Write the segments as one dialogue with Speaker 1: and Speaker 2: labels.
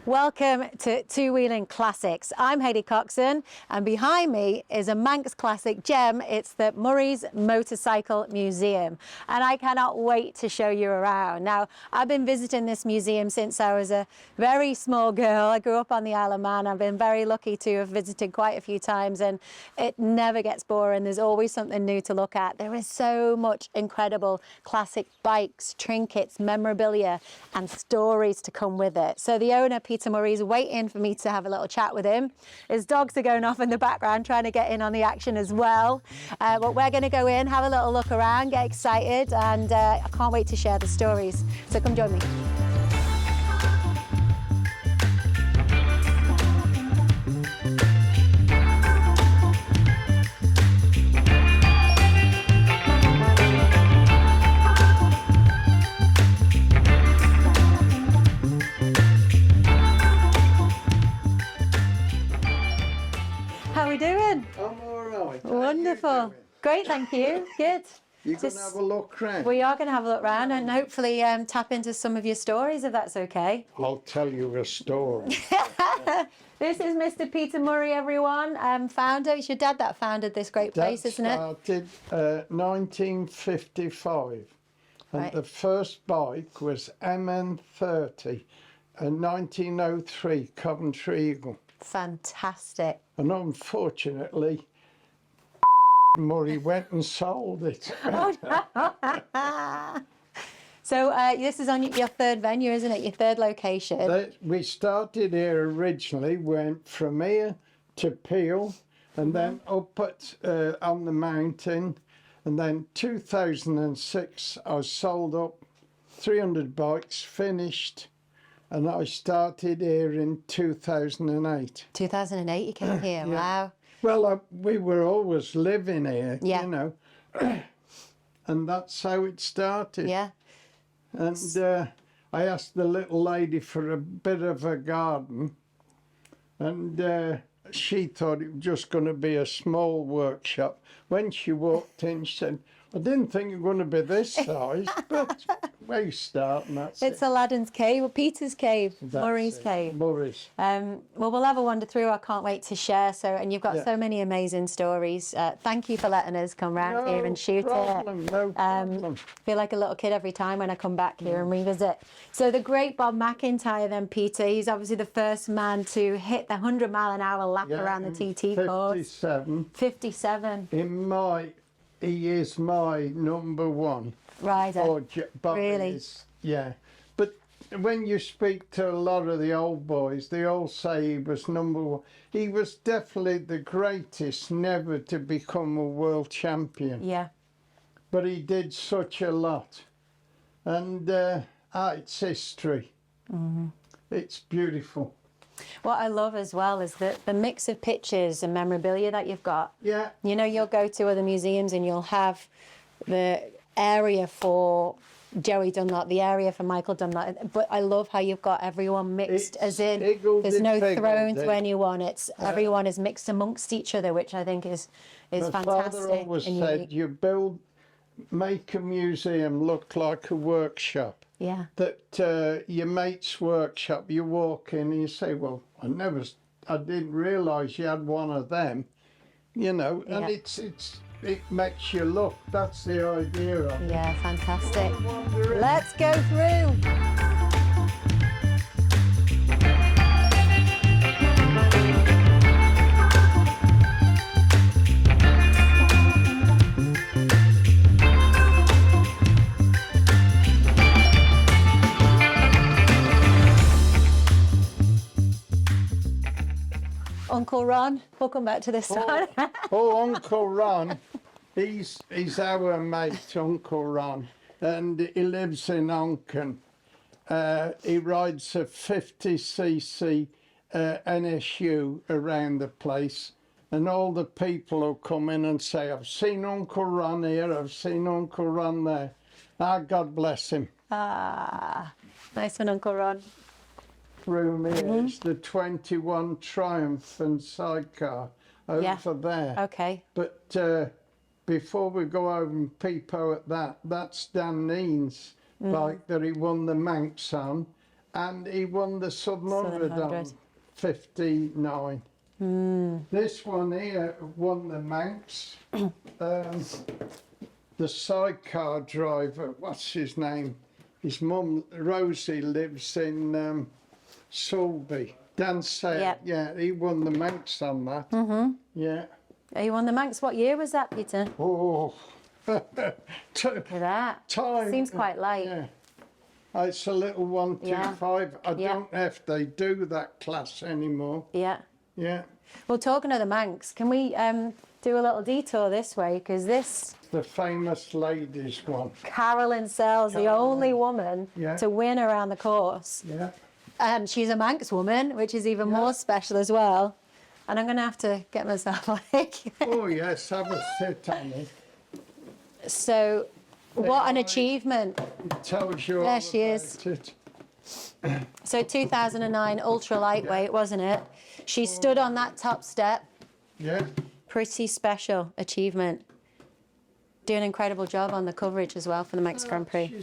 Speaker 1: Welcome to Two Wheeling Classics. I'm Hailey Coxon, and behind me is a Manx classic gem. It's the Murray's Motorcycle Museum, and I cannot wait to show you around. Now, I've been visiting this museum since I was a very small girl. I grew up on the Isle of Man. I've been very lucky to have visited quite a few times, and it never gets boring. There's always something new to look at. There is so much incredible classic bikes, trinkets, memorabilia, and stories to come with it. So the owner, Peter Murray's waiting for me to have a little chat with him. His dogs are going off in the background trying to get in on the action as well. But we're going to go in, have a little look around, get excited, and I can't wait to share the stories. So come join me. How are we doing?
Speaker 2: I'm all right.
Speaker 1: Wonderful. Great, thank you. Good.
Speaker 2: You're going to have a look round?
Speaker 1: We are going to have a look round and hopefully tap into some of your stories, if that's okay.
Speaker 2: I'll tell you a story.
Speaker 1: This is Mr. Peter Murray, everyone. Founder. It's your dad that founded this great place, isn't it?
Speaker 2: That started 1955. And
Speaker 1: Right.
Speaker 2: the first bike was MN30, a 1903 Coventry Eagle.
Speaker 1: Fantastic.
Speaker 2: And unfortunately, Murray went and sold it.
Speaker 1: So this is on your third venue, isn't it? Your third location.
Speaker 2: We started here originally, went from here to Peel, and then up at, on the mountain, and then 2006 I sold up 300 bikes, finished, and I started here in 2008.
Speaker 1: 2008 you came here, wow.
Speaker 2: Well, we were always living here,
Speaker 1: Yeah.
Speaker 2: you know, and that's how it started.
Speaker 1: Yeah.
Speaker 2: And I asked the little lady for a bit of a garden, and she thought it was just going to be a small workshop. When she walked in, she said, I didn't think it was going to be this size, but we start, and that's
Speaker 1: It's
Speaker 2: it.
Speaker 1: Aladdin's cave, or Peter's cave,
Speaker 2: That's
Speaker 1: Murray's
Speaker 2: it.
Speaker 1: cave.
Speaker 2: Murray's.
Speaker 1: Well, we'll have a wander through. I can't wait to share. So, and you've got
Speaker 2: Yeah.
Speaker 1: so many amazing stories. Thank you for letting us come round here and shoot
Speaker 2: problem,
Speaker 1: it.
Speaker 2: No problem.
Speaker 1: Feel like a little kid every time when I come back here and revisit. So the great Bob McIntyre then, Peter, he's obviously the first man to hit the 100-mile-an-hour lap around the TT course.
Speaker 2: 57.
Speaker 1: 57.
Speaker 2: He is my number one.
Speaker 1: Rider.
Speaker 2: But
Speaker 1: Really?
Speaker 2: Yeah. But when you speak to a lot of the old boys, they all say he was number one. He was definitely the greatest never to become a world champion.
Speaker 1: Yeah.
Speaker 2: But he did such a lot. And it's history.
Speaker 1: Mm-hmm.
Speaker 2: It's beautiful.
Speaker 1: What I love as well is the mix of pictures and memorabilia that you've got.
Speaker 2: Yeah.
Speaker 1: You know, you'll go to other museums and you'll have the area for Joey Dunlop, the area for Michael Dunlop, but I love how you've got everyone mixed, as in there's no throne to anyone. It's everyone is mixed amongst each other, which I think is
Speaker 2: My
Speaker 1: fantastic.
Speaker 2: father always
Speaker 1: and
Speaker 2: said, make a museum look like a workshop.
Speaker 1: Yeah.
Speaker 2: That your mate's workshop, you walk in and you say, well, I didn't realise you had one of them, you know, and it makes you look. That's the idea of it.
Speaker 1: Yeah, fantastic. Let's go through. Uncle Ron, we'll come back to this one.
Speaker 2: Uncle Ron, he's our mate, Uncle Ron, and he lives in Onken. He rides a 50cc NSU around the place, and all the people will come in and say, I've seen Uncle Ron here, I've seen Uncle Ron there. God bless him.
Speaker 1: Nice one, Uncle Ron.
Speaker 2: Room here, it's the 21 Triumph and sidecar over there.
Speaker 1: Okay.
Speaker 2: But before we go over and peep out at that, that's Dan Neen's bike that he won the Manx on. and he won the Southern 100 on
Speaker 1: 100.
Speaker 2: 59. This one here won the Manx. The sidecar driver, what's his name? His mum, Rosie, lives in Sulby. Dan Sale,
Speaker 1: Yep.
Speaker 2: yeah, he won the Manx on that. Yeah.
Speaker 1: You won the Manx. What year was that, Peter?
Speaker 2: Oh,
Speaker 1: Look at that.
Speaker 2: time.
Speaker 1: Seems quite light.
Speaker 2: Yeah. It's a little 125. I
Speaker 1: Yeah.
Speaker 2: don't know if they do that class anymore.
Speaker 1: Yeah.
Speaker 2: Yeah.
Speaker 1: Well, talking of the Manx, can we do a little detour this way? Because this
Speaker 2: The famous ladies one.
Speaker 1: Carolyn Sells, the only woman
Speaker 2: Yeah.
Speaker 1: to win around the course.
Speaker 2: Yeah.
Speaker 1: And she's a Manx woman, which is even more special as well. And I'm going to have to get myself like.
Speaker 2: Oh, yes, have a sit on it.
Speaker 1: So, what an achievement.
Speaker 2: It tells you all
Speaker 1: There she
Speaker 2: about
Speaker 1: is.
Speaker 2: it.
Speaker 1: So 2009, ultra lightweight, wasn't it? She stood on that top step.
Speaker 2: Yeah.
Speaker 1: Pretty special achievement. Doing an incredible job on the coverage as well for the Manx Grand Prix.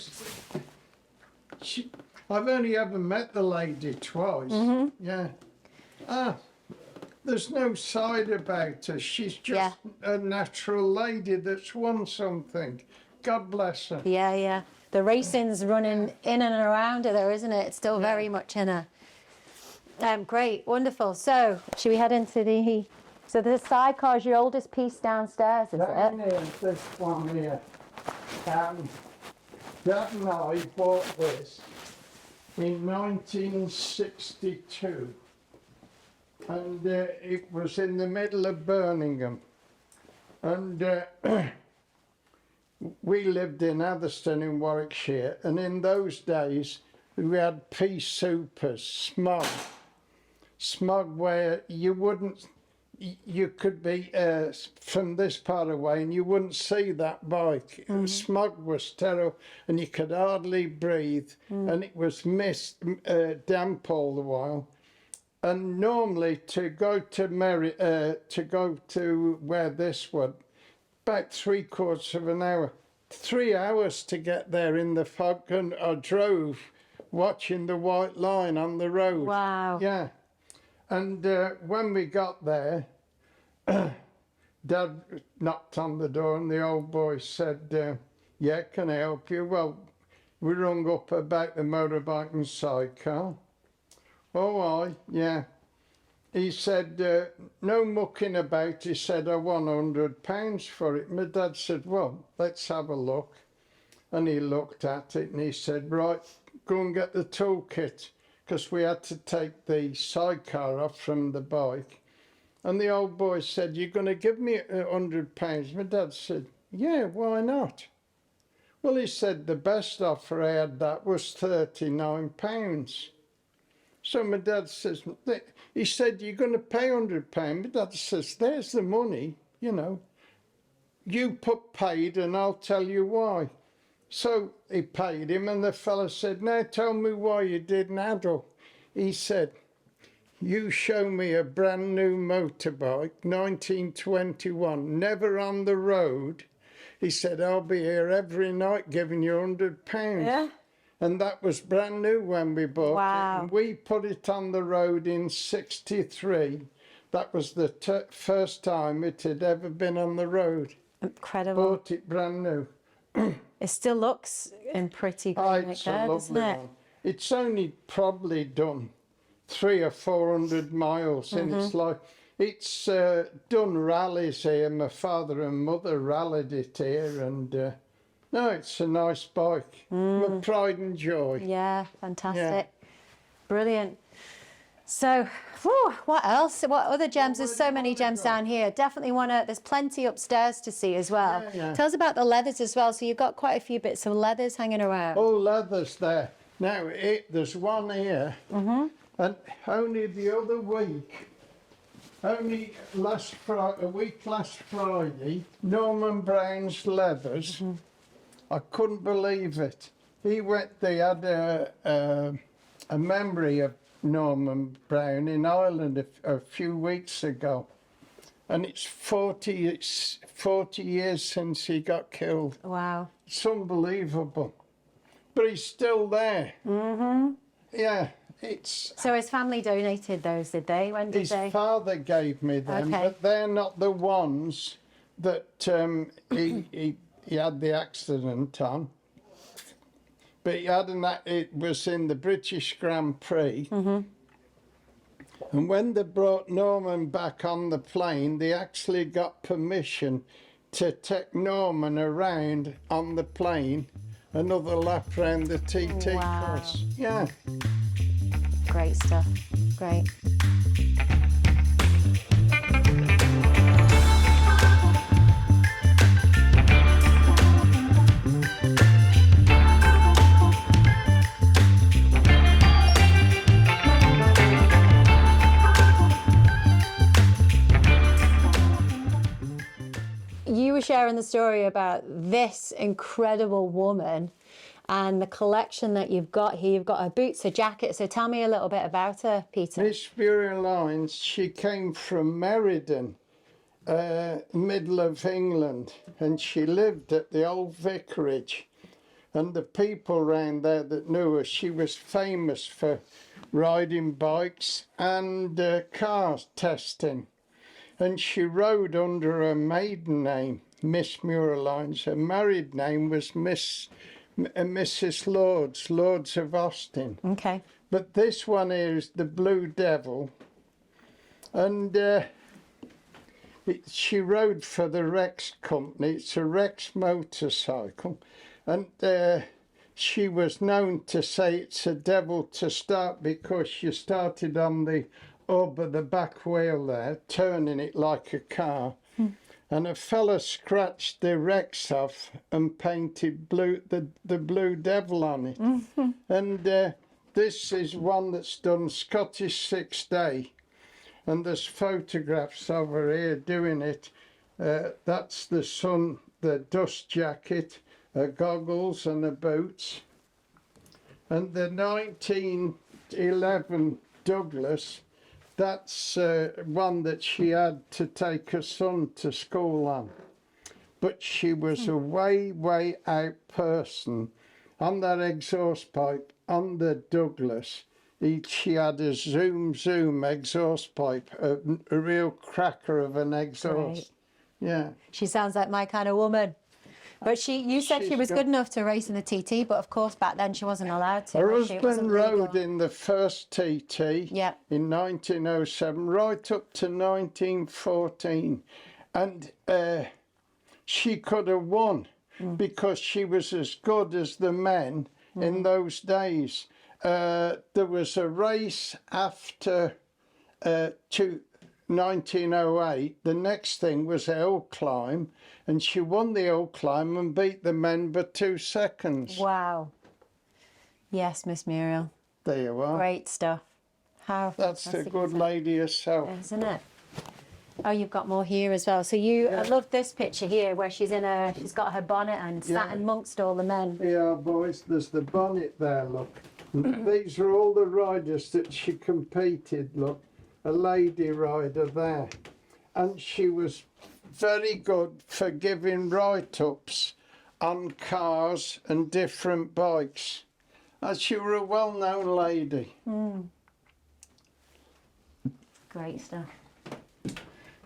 Speaker 2: I've only ever met the lady twice. Yeah. There's no side about her. She's just a natural lady that's won something. God bless her.
Speaker 1: Yeah, yeah. The racing's running in and around her, though, isn't it? It's still very much in her. Great, wonderful. So, should we head into the... So the sidecar is your oldest piece downstairs, is
Speaker 2: That
Speaker 1: it?
Speaker 2: is this one here. Dad and I bought this in 1962. And it was in the middle of Birmingham. And we lived in Atherstone in Warwickshire. And in those days, we had pea supers, smog where you could be from this part away and you wouldn't see that bike. Smog was terrible and you could hardly breathe and it was damp all the while. And normally to go to where this was, about 3/4 of an hour, 3 hours to get there in the fog, and I drove watching the white line on the road.
Speaker 1: Wow.
Speaker 2: Yeah. And when we got there, Dad knocked on the door and the old boy said, yeah, can I help you? Well, we rung up about the motorbike and sidecar. Oh, yeah. He said, no mucking about. He said, I want £100 for it. My dad said, well, let's have a look. And he looked at it and he said, right, go and get the toolkit. Because we had to take the sidecar off from the bike. And the old boy said, you're going to give me £100? My dad said, yeah, why not? Well, he said the best offer I had that was £39. So my dad says, he said, you're going to pay £100? My dad says, there's the money, you know. You put paid and I'll tell you why. So he paid him and the fella said, now tell me why you didn't addle. He said, you show me a brand new motorbike, 1921, never on the road. He said, I'll be here every night giving you £100.
Speaker 1: Yeah.
Speaker 2: And that was brand new when we bought
Speaker 1: Wow.
Speaker 2: it. And we put it on the road in 63. That was the first time it had ever been on the road.
Speaker 1: Incredible.
Speaker 2: Bought it brand new.
Speaker 1: It still looks in pretty good
Speaker 2: It's
Speaker 1: nick
Speaker 2: a
Speaker 1: there, doesn't
Speaker 2: lovely
Speaker 1: it?
Speaker 2: one. It's only probably done 300 or 400 miles, and it's done rallies here. My father and mother rallied it here, and no, it's a nice bike. My pride and joy.
Speaker 1: Yeah, fantastic. Brilliant. So, whew, what else? What other gems? There's so many gems down here. Definitely there's plenty upstairs to see as well.
Speaker 2: Yeah.
Speaker 1: Tell us about the leathers as well. So you've got quite a few bits of leathers hanging around.
Speaker 2: Oh, leathers there. Now, there's one here, and only the other week, only a week last Friday, Norman Brown's leathers, I couldn't believe it. They had a memory of Norman Brown in Ireland a few weeks ago, and it's 40 years since he got killed.
Speaker 1: Wow.
Speaker 2: It's unbelievable. But he's still there. yeah, it's...
Speaker 1: So his family donated those, did they? When did
Speaker 2: His
Speaker 1: they?
Speaker 2: father gave me them,
Speaker 1: Okay.
Speaker 2: but they're not the ones that he had the accident on. But he had it was in the British Grand Prix. And when they brought Norman back on the plane, they actually got permission to take Norman around on the plane, another lap round the TT
Speaker 1: Wow.
Speaker 2: course. Yeah.
Speaker 1: Great stuff. Great. You were sharing the story about this incredible woman and the collection that you've got here. You've got her boots, her jacket. So tell me a little bit about her, Peter.
Speaker 2: Miss Muriel Hind, she came from Meriden, middle of England, and she lived at the old vicarage. And the people round there that knew her, she was famous for riding bikes and car testing. And she rode under her maiden name, Miss Muriel Hind. Her married name was Mrs. Lords of Austin.
Speaker 1: Okay.
Speaker 2: But this one here is the Blue Devil. And she rode for the Rex company. It's a Rex motorcycle. And she was known to say it's a devil to start because she started on the hub of the back wheel there, turning it like a car. And a fella scratched the Rex off and painted the Blue Devil on it. And this is one that's done Scottish 6 Day. And there's photographs of her here doing it. That's the sun, the dust jacket, her goggles and her boots. And the 1911 Douglas, that's one that she had to take her son to school on. But she was a way out person. On that exhaust pipe, on the Douglas, she had a zoom exhaust pipe, a real cracker of an exhaust.
Speaker 1: Great.
Speaker 2: Yeah.
Speaker 1: She sounds like my kind of woman. But you said she was good enough to race in the TT, but of course back then she wasn't allowed to.
Speaker 2: Her
Speaker 1: was she? It wasn't
Speaker 2: husband
Speaker 1: legal.
Speaker 2: rode in the first TT
Speaker 1: Yeah.
Speaker 2: in 1907, right up to 1914. And she could have won because she was as good as the men in those days. There was a race after 1908. The next thing was a hill climb, and she won the hill climb and beat the men by 2 seconds.
Speaker 1: Wow. Yes, Miss Muriel.
Speaker 2: There you are.
Speaker 1: Great stuff. How
Speaker 2: That's the
Speaker 1: fantastic
Speaker 2: good
Speaker 1: is it?
Speaker 2: lady herself.
Speaker 1: Isn't it? Oh, you've got more here as well. So I love this picture here where she's got her bonnet and sat amongst all the men.
Speaker 2: Yeah, boys, there's the bonnet there, look. These are all the riders that she competed, look. A lady rider there. And she was very good for giving write-ups on cars and different bikes. And she was a well-known lady.
Speaker 1: Great stuff.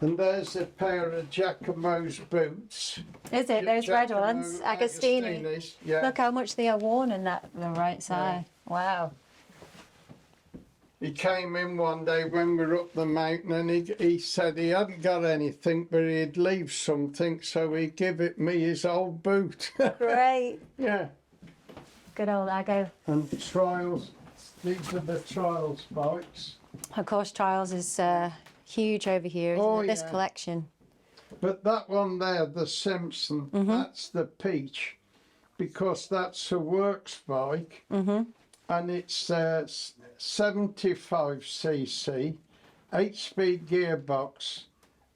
Speaker 2: And there's a pair of Giacomo's boots.
Speaker 1: Is it? Those red ones? Agostini.
Speaker 2: Agostini's, yeah.
Speaker 1: Look how much they are worn in the right side. Wow.
Speaker 2: He came in one day when we were up the mountain and he said he hadn't got anything, but he'd leave something, so he give it me his old boot.
Speaker 1: Great.
Speaker 2: Yeah.
Speaker 1: Good old Ago.
Speaker 2: And Trials, these are the Trials bikes.
Speaker 1: Of course, Trials is huge over here, isn't it? This collection.
Speaker 2: But that one there, the Simpson, that's the Peach, because that's a works bike, and it's 75cc, 8-speed gearbox,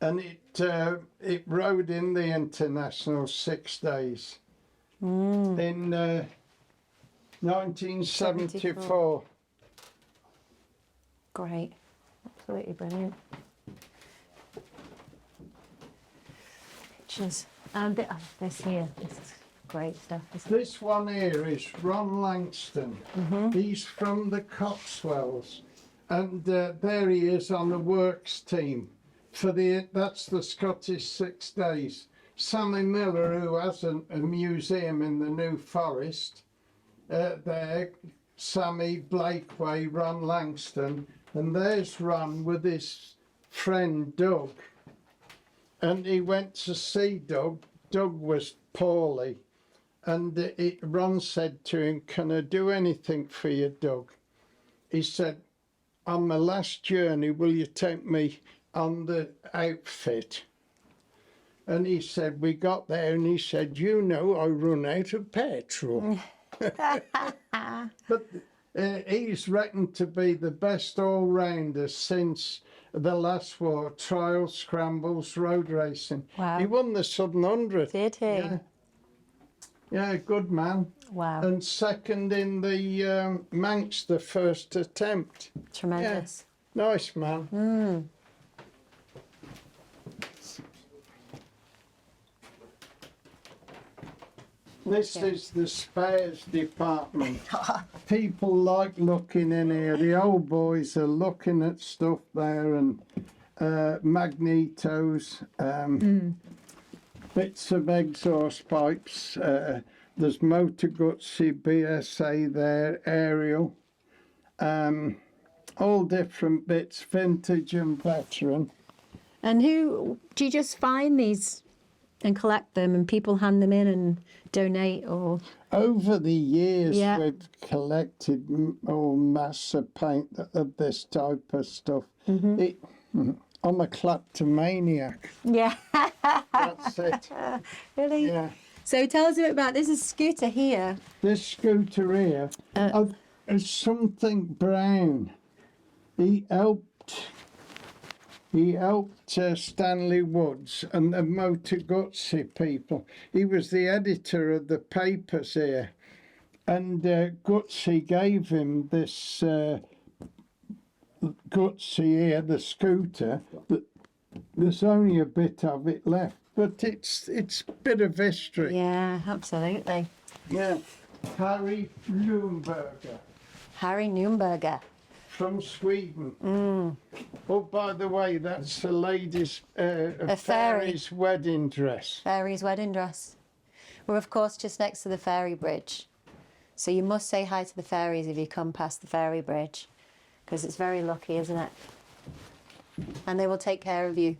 Speaker 2: and it rode in the International 6 Days in 1974.
Speaker 1: Great. Absolutely brilliant. Pictures. And this here. This is great stuff, isn't it?
Speaker 2: This one here is Ron Langston. He's from the Cotswolds, and there he is on the works team for that's the Scottish 6 Days. Sammy Miller, who has a museum in the New Forest, there, Sammy, Blakeway, Ron Langston, and there's Ron with his friend Doug. And he went to see Doug. Doug was poorly, and Ron said to him, "Can I do anything for you, Doug?" He said, "On my last journey, will you take me on the outfit?" And he said, we got there, and he said, "You know, I run out of petrol." But he's reckoned to be the best all-rounder since the last war, trials, scrambles, road racing.
Speaker 1: Wow.
Speaker 2: He won the Southern 100.
Speaker 1: Did he?
Speaker 2: Yeah. Yeah, good man.
Speaker 1: Wow.
Speaker 2: And second in the Manx, the first attempt.
Speaker 1: Tremendous.
Speaker 2: Yeah. Nice man.
Speaker 1: Mm.
Speaker 2: This is the spares department. People like looking in here. The old boys are looking at stuff there, and magnetos, bits of exhaust pipes. There's Motor Gutsy, BSA there, aerial. All different bits, vintage and veteran.
Speaker 1: And do you just find these and collect them, and people hand them in and donate, or?
Speaker 2: Over the years,
Speaker 1: Yeah.
Speaker 2: we've collected mass of paint of this type of stuff. I'm a kleptomaniac.
Speaker 1: Yeah.
Speaker 2: That's it.
Speaker 1: Really?
Speaker 2: Yeah.
Speaker 1: So tell us a bit about this scooter here.
Speaker 2: This scooter here is something brown. He helped Stanley Woods and the Motor Gutsy people. He was the editor of the papers here, and Gutsy gave him this Gutsy here, the scooter. There's only a bit of it left, but it's a bit of history.
Speaker 1: Yeah, absolutely.
Speaker 2: Yeah. Harry Nürnberger
Speaker 1: Harry Nürnberger.
Speaker 2: from Sweden. Oh, by the way, that's the lady's fairy's wedding dress.
Speaker 1: Fairy's wedding dress. We're of course just next to the ferry bridge. So you must say hi to the fairies if you come past the ferry bridge, because it's very lucky, isn't it? And they will take care of you.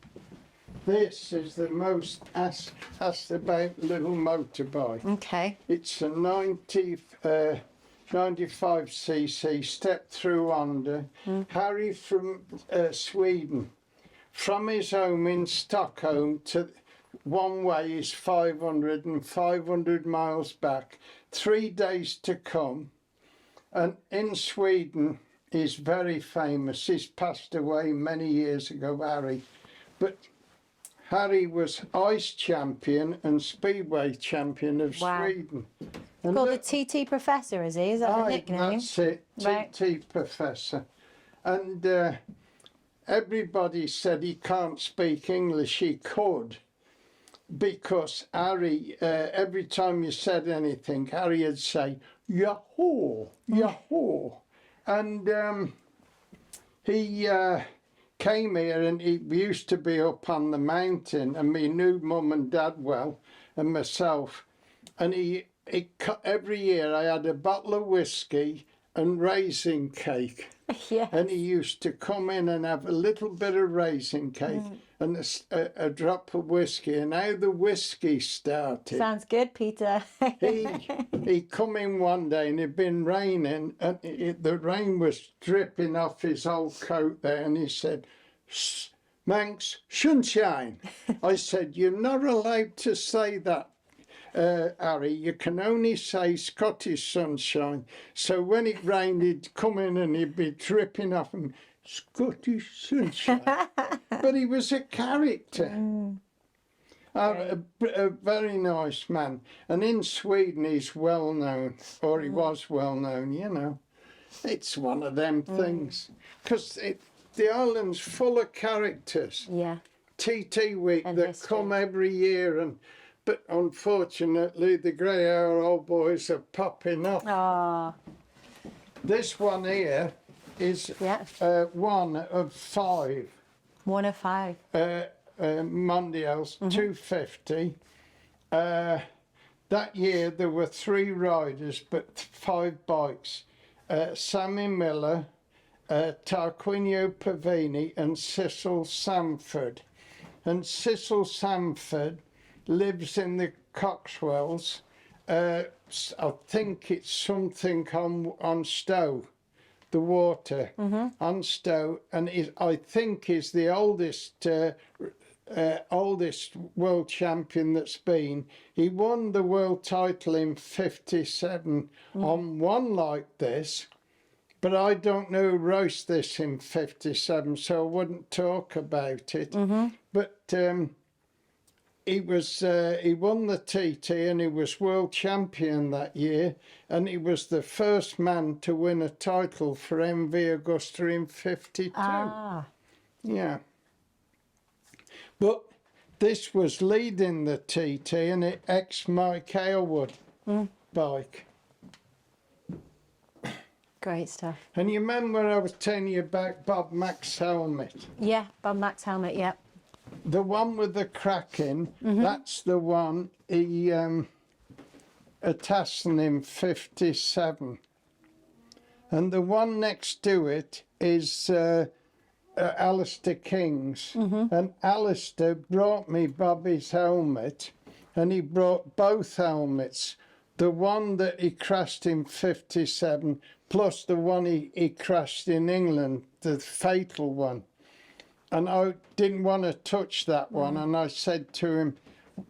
Speaker 2: This is the most asked about little motorbike.
Speaker 1: Okay.
Speaker 2: It's a 95cc step through under. Harry from Sweden. From his home in Stockholm to one way is 500 and 500 miles back. 3 days to come. And in Sweden, he's very famous. He's passed away many years ago, Harry. But Harry was ice champion and speedway champion of Sweden. And
Speaker 1: Called the TT Professor, is he? Is that the nickname?
Speaker 2: That's it,
Speaker 1: Right.
Speaker 2: TT Professor. And everybody said he can't speak English. He could, because Harry, every time you said anything, Harry would say, "Yahoo, yahoo." And he came here, and he used to be up on the mountain, and we knew Mum and Dad well, and myself. And every year I had a bottle of whiskey and raisin cake.
Speaker 1: Yeah.
Speaker 2: And he used to come in and have a little bit of raisin cake and a drop of whiskey. And how the whiskey started.
Speaker 1: Sounds good, Peter.
Speaker 2: He come in one day, and it'd been raining, and the rain was dripping off his old coat there, and he said, "Manx, sunshine." I said, "You're not allowed to say that, Harry. You can only say Scottish sunshine." So when it rained, he'd come in and he'd be dripping off him, "Scottish sunshine." But he was a character. A very nice man. And in Sweden, he's well known, or he was well known, you know. It's one of them things. Because the island's full of characters.
Speaker 1: Yeah.
Speaker 2: TT Week
Speaker 1: And
Speaker 2: that
Speaker 1: history.
Speaker 2: come every year, and but unfortunately the grey-haired old boys are popping up.
Speaker 1: Oh,
Speaker 2: This one here is
Speaker 1: yeah.
Speaker 2: one of 5
Speaker 1: 1 of 5.
Speaker 2: Mondials, 250. That year there were 3 riders but 5 bikes. Sammy Miller, Tarquinio Pavini and Cecil Samford. And Cecil Samford lives in the Cotswolds. I think it's something on Stowe, the water on Stowe, and I think is the oldest oldest world champion that's been. He won the world title in 57 on one like this, but I don't know who raced this in 57, so I wouldn't talk about it. But he won the TT and he was world champion that year, and he was the first man to win a title for MV Augusta in 52.
Speaker 1: Ah.
Speaker 2: Yeah. But this was leading the TT and it ex-Mike Aylward bike.
Speaker 1: Great stuff.
Speaker 2: And you remember I was telling you about Bob Mack's helmet?
Speaker 1: Yeah, Bob Mack's helmet, yeah.
Speaker 2: The one with the crack in, that's the one he attached in 57. And the one next to it is Alistair King's. And Alistair brought me Bobby's helmet, and he brought both helmets. The one that he crashed in 57, plus the one he crashed in England, the fatal one. And I didn't want to touch that one, and I said to him,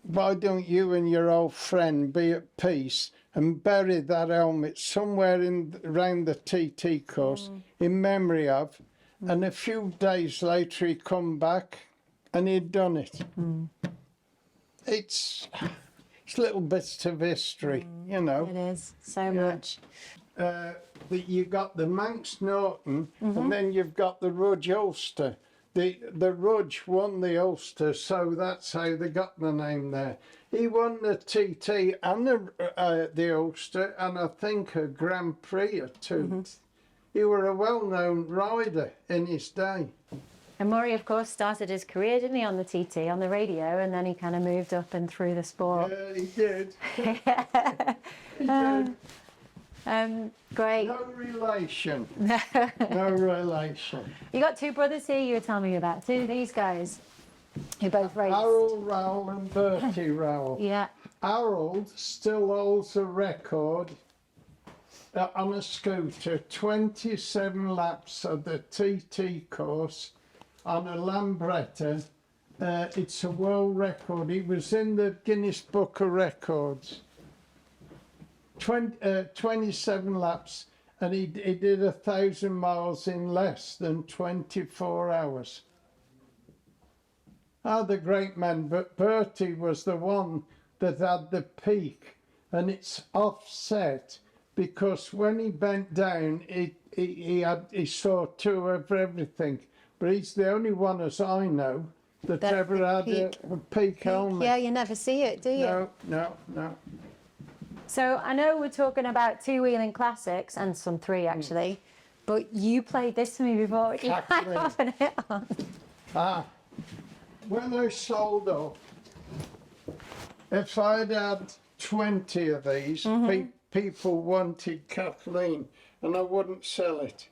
Speaker 2: why don't you and your old friend be at peace and bury that helmet somewhere around the TT course in memory of. And a few days later he come back and he'd done it. It's little bits of history, you know.
Speaker 1: It is, so much.
Speaker 2: You've got the Manx Norton, and then you've got the Rudge Ulster. The Rudge won the Ulster, so that's how they got the name there. He won the TT and the Ulster, and I think a Grand Prix or 2. He were a well-known rider in his day.
Speaker 1: And Murray, of course, started his career, didn't he, on the TT, on the radio, and then he kind of moved up and through the sport.
Speaker 2: Yeah, he did. He did.
Speaker 1: Great.
Speaker 2: No relation. No relation.
Speaker 1: You got 2 brothers here you were telling me about, 2 of these guys who both raced.
Speaker 2: Harold Rowell and Bertie Rowell.
Speaker 1: Yeah.
Speaker 2: Harold still holds a record on a scooter, 27 laps of the TT course on a Lambretta. It's a world record. He was in the Guinness Book of Records. 27 laps, and he did 1,000 miles in less than 24 hours. Ah, the great man, but Bertie was the one that had the peak, and it's offset because when he bent down, he saw 2 of everything. But he's the only one, as I know, that ever had a peak helmet.
Speaker 1: Yeah, you never see it, do you?
Speaker 2: No.
Speaker 1: So I know we're talking about 2-wheeling classics, and some 3 actually, but you played this to me before. You
Speaker 2: Kathleen.
Speaker 1: often hit on.
Speaker 2: When I sold up, if I'd had 20 of these, people wanted Kathleen, and I wouldn't sell it.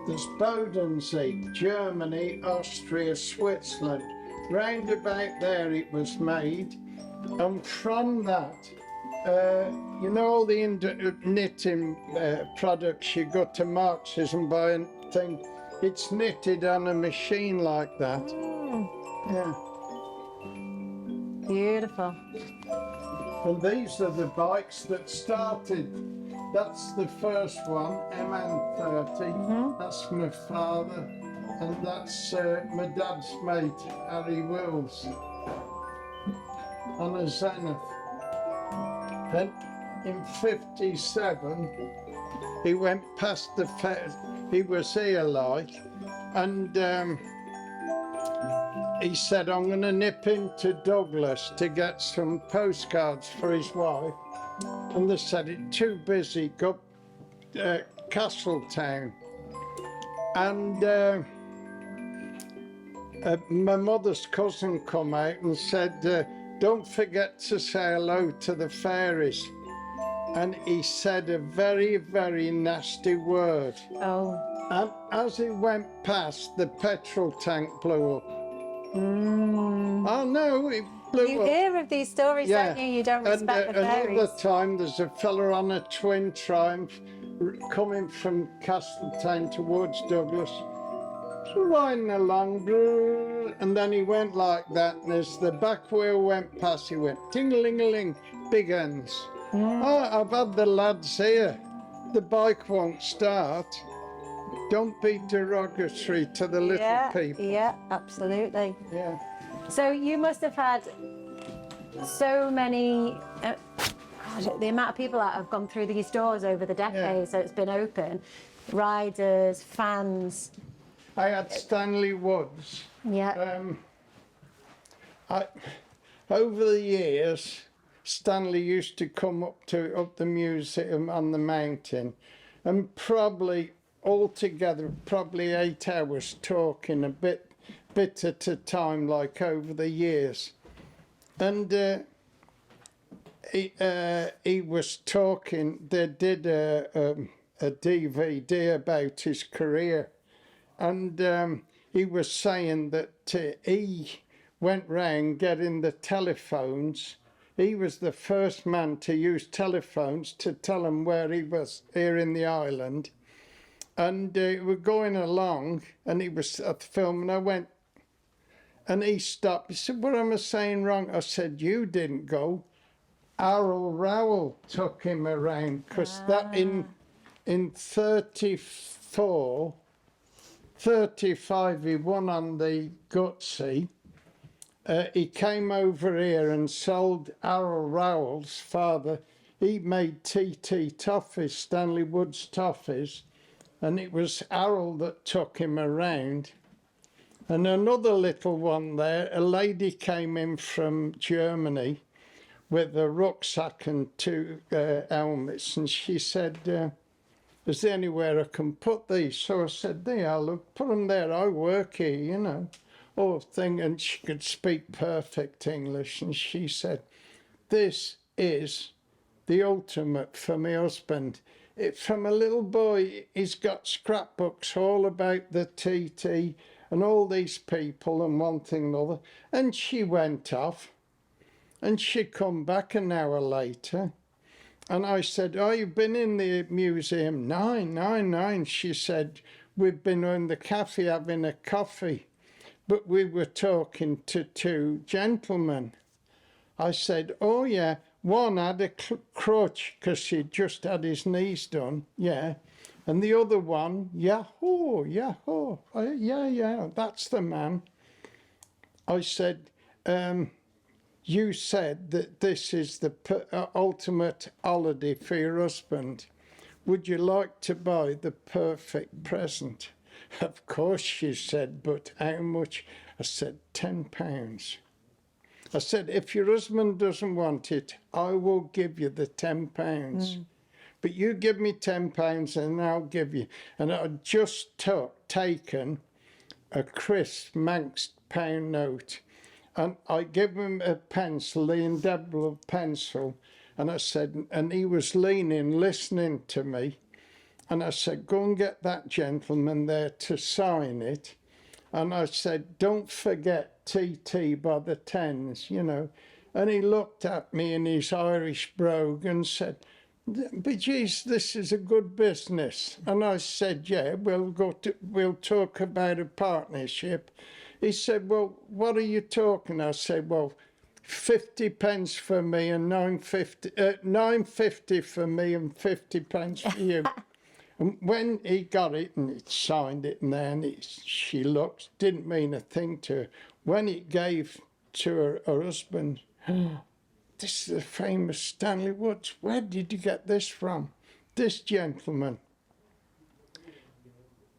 Speaker 2: There's Bodensee, Germany, Austria, Switzerland. Round about there it was made. And from that, you know all the knitting products you go to Marx's and buy a thing, it's knitted on a machine like that. Yeah.
Speaker 1: Beautiful.
Speaker 2: And these are the bikes that started. That's the first one, MN30. That's my father, and that's my dad's mate, Harry Wills. on a Zenith. Then in 57, he went past the fair. He was here, like, and he said, I'm going to nip into Douglas to get some postcards for his wife. And they said, it's too busy, go Castletown. And my mother's cousin come out and said, don't forget to say hello to the fairies. And he said a very, very nasty word.
Speaker 1: Oh.
Speaker 2: And as he went past, the petrol tank blew up. Oh no, it blew
Speaker 1: You
Speaker 2: up.
Speaker 1: hear of these stories, don't you? You don't respect the fairies.
Speaker 2: Another time, there's a fella on a twin Triumph coming from Castletown towards Douglas, riding along, and then he went like that, and as the back wheel went past, he went ting-a-ling-a-ling, big ends. Oh, I've had the lads here. The bike won't start. Don't be derogatory to the little people.
Speaker 1: Yeah, absolutely.
Speaker 2: Yeah.
Speaker 1: So you must have had so many, God, the amount of people that have gone through these doors over the decades that it's been open, riders, fans.
Speaker 2: I had Stanley Woods.
Speaker 1: Yeah.
Speaker 2: Over the years, Stanley used to come up the museum on the mountain, and probably altogether, probably 8 hours talking a bit at a time, like over the years. And he was talking. They did a DVD about his career, and he was saying that he went round getting the telephones. He was the first man to use telephones to tell them where he was here in the island. And we're going along, and he was at the film, and I went, and he stopped. He said, what am I saying wrong? I said, you didn't go. Harold Rowell took him around, because that in 34, 35, he won on the Gutsy. He came over here and sold Harold Rowell's father. He made TT toffees, Stanley Woods toffees, and it was Harold that took him around. And another little one there, a lady came in from Germany with a rucksack and 2 helmets, and she said, is there anywhere I can put these? So I said, there, look, put them there, I work here, you know. Oh, thing, and she could speak perfect English, and she said, this is the ultimate for my husband. From a little boy, he's got scrapbooks all about the TT and all these people and one thing and another. And she went off, and she come back an hour later, and I said, oh, you've been in the museum? Nine. She said, we've been in the cafe having a coffee. But we were talking to 2 gentlemen. I said, oh yeah, one had a crutch because he'd just had his knees done, yeah. And the other one, yahoo, yeah, that's the man. I said, you said that this is the ultimate holiday for your husband. Would you like to buy the perfect present? Of course, she said, but how much? I said, £10. I said, if your husband doesn't want it, I will give you the £10. But you give me £10 and I'll give you. And I'd just taken a crisp Manx pound note, and I gave him a pencil, the indelible pencil, and I said, and he was leaning, listening to me. And I said, go and get that gentleman there to sign it. And I said, don't forget TT by the 10s, you know. And he looked at me in his Irish brogue and said, but geez, this is a good business. And I said, yeah, we'll talk about a partnership. He said, well, what are you talking? I said, well, 50 pence for me and 9.50 for me and 50 pence for you. And when he got it and he signed it, and then she looked, didn't mean a thing to her. When it gave to her husband, This is the famous Stanley Woods. Where did you get this from? This gentleman.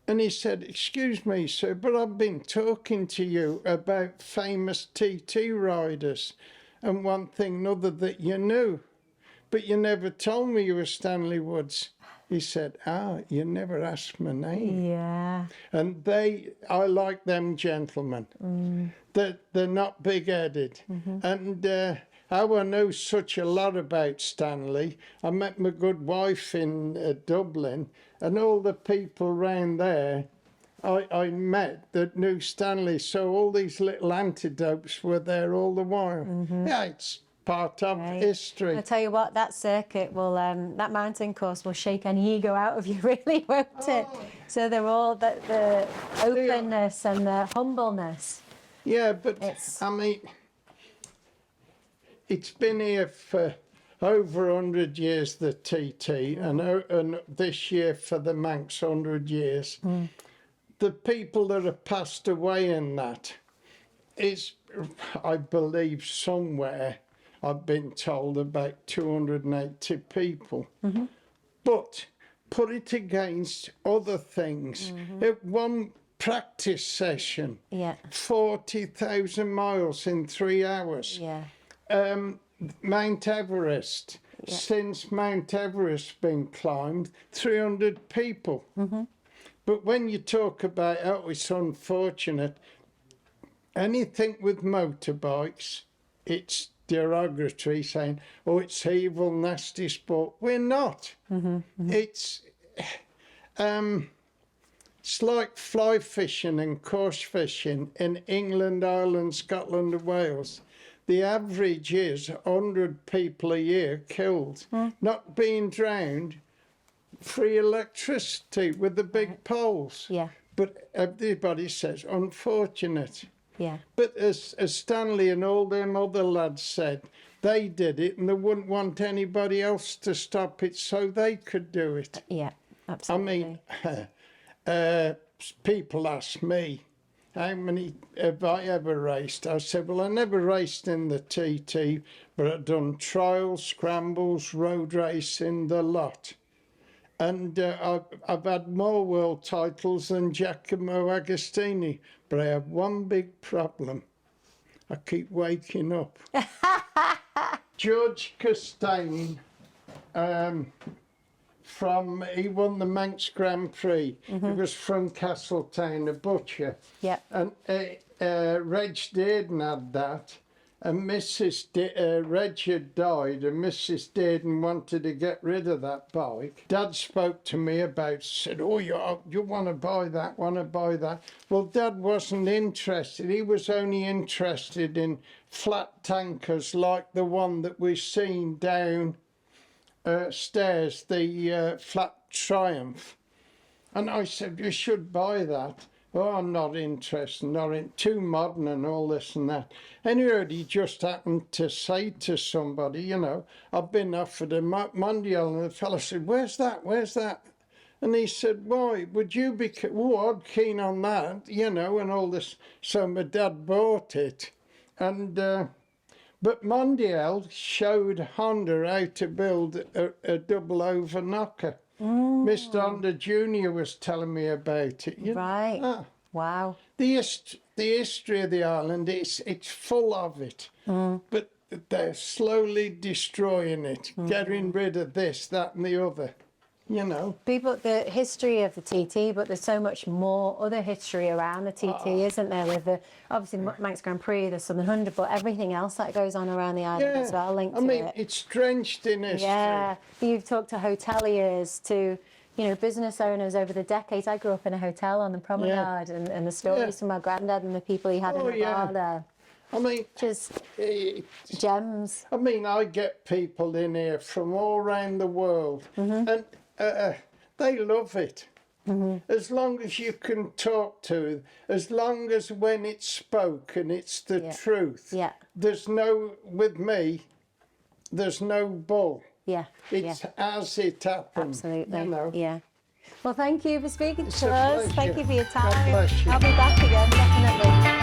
Speaker 2: And he said, excuse me, sir, but I've been talking to you about famous TT riders and one thing another that you knew, but you never told me you were Stanley Woods. He said, you never asked my name.
Speaker 1: Yeah.
Speaker 2: And I like them gentlemen. They're not big-headed. And I know such a lot about Stanley. I met my good wife in Dublin, and all the people round there I met that knew Stanley. So all these little antidotes were there all the while. Yeah, it's part of history.
Speaker 1: I'll tell you what, that circuit will, that mountain course will shake any ego out of you, really, won't it? So they're all the openness and the humbleness.
Speaker 2: Yeah, but I mean, it's been here for over 100 years, the TT, and this year for the Manx 100 years. The people that have passed away in that is, I believe, somewhere, I've been told, about 280 people. But put it against other things. At one practice session, 40,000 miles in 3 hours. Mount Everest, since Mount Everest been climbed, 300 people. But when you talk about, it's unfortunate, anything with motorbikes, it's derogatory, saying, it's evil, nasty sport. We're not. It's like fly fishing and coarse fishing in England, Ireland, Scotland and Wales. The average is 100 people a year killed, not being drowned, free electricity with the big poles. But everybody says, unfortunate. But as Stanley and all them other lads said, they did it and they wouldn't want anybody else to stop it, so they could do it.
Speaker 1: Absolutely.
Speaker 2: I mean, people ask me, how many have I ever raced? I said, well, I never raced in the TT, but I've done trials, scrambles, road racing, the lot. And I've had more world titles than Giacomo Agostini, but I have one big problem. I keep waking up. George Costain, he won the Manx Grand Prix. He was from Castletown, a butcher. And Reg Dearden had that. And Reg had died, and Mrs. Dearden wanted to get rid of that bike. Dad spoke to me about, said, you want to buy that, Well, Dad wasn't interested. He was only interested in flat tankers like the one that we've seen down stairs, the flat Triumph. And I said, you should buy that. I'm not interested, too modern and all this and that. Anyway, he just happened to say to somebody, I've been offered a Mondial, and the fellow said, where's that? And he said, why, would you be, I'm keen on that, and all this. So my dad bought it. And, but Mondial showed Honda how to build a double over knocker. Mr. Honda Jr. was telling me about it.
Speaker 1: Wow.
Speaker 2: The history of the island, it's full of it. But they're slowly destroying it, getting rid of this, that and the other.
Speaker 1: People, the history of the TT, but there's so much more other history around the TT, isn't there? With the, obviously, Manx Grand Prix, the Southern 100, but everything else that goes on around the island as well, linked to it. I mean,
Speaker 2: it's drenched in history.
Speaker 1: You've talked to hoteliers, to, business owners over the decades. I grew up in a hotel on the promenade, and the stories from my granddad and the people he had in the bar there.
Speaker 2: I mean,
Speaker 1: just gems.
Speaker 2: I mean, I get people in here from all around the world, and they love it. As long as you can talk to, as long as when it's spoken, it's the truth. There's no, with me, there's no bull. It's as it happens.
Speaker 1: Absolutely. Well, thank you for speaking to us.
Speaker 2: Pleasure.
Speaker 1: Thank you for your time.
Speaker 2: God bless you.
Speaker 1: I'll be back again, definitely.